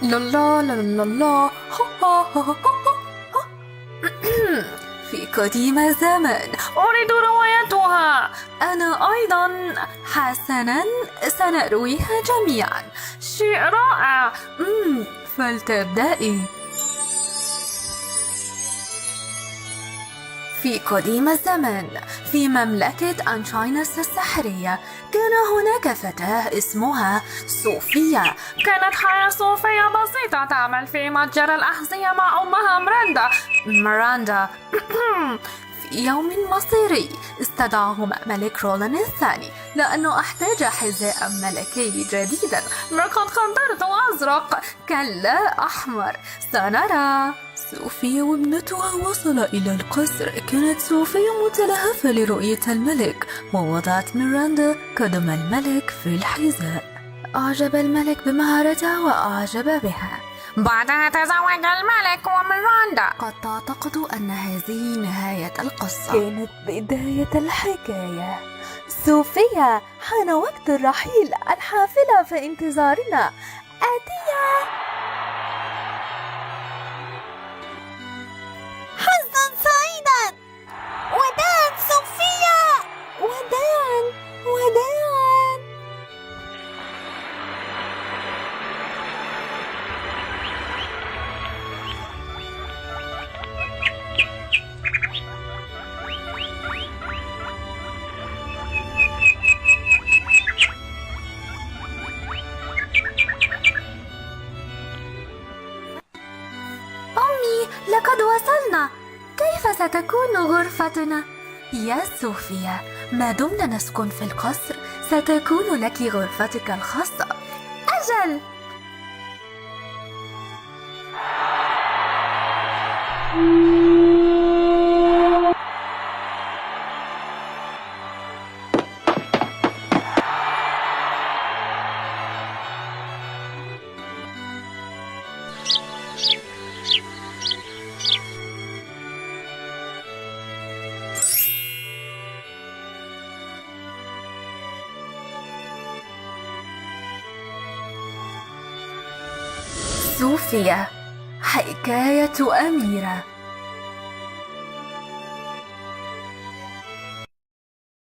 لا لا لا لا لا في قديم الزمن أريد روايتها. أنا أيضا. حسنا، سنرويها جميعا. شيء رائع. فلتبدأي. في قديم الزمن، في مملكة أنشاينس السحرية، كان هناك فتاة اسمها صوفيا. كانت حياة صوفيا بسيطة، تعمل في متجر الأحذية مع أمها ميراندا. في يوم مصيري استدعاهما ملك رولان الثاني لأنه احتاج حذاء ملكي جديدا. لقد قدرت أزرق، كلا أحمر، سنرى. صوفيا وابنتها وصلا إلى القصر. كانت صوفيا متلهفة لرؤية الملك، ووضعت ميراندا قدم الملك في الحذاء. أعجب الملك بمهارتها وأعجب بها. بعدها تزوج الملك وميراندا. قد تعتقد أن هذه نهاية القصة. كانت بداية الحكاية. صوفيا، حان وقت الرحيل، الحافلة في انتظارنا، آتية. حظا سعيدا. وداعا صوفيا. وداعا وداعا. أمي، لقد وصلنا. كيف ستكون غرفتنا؟ يا صوفيا، ما دمنا نسكن في القصر ستكون لك غرفتك الخاصة. أجل. صوفيا، حكاية أميرة.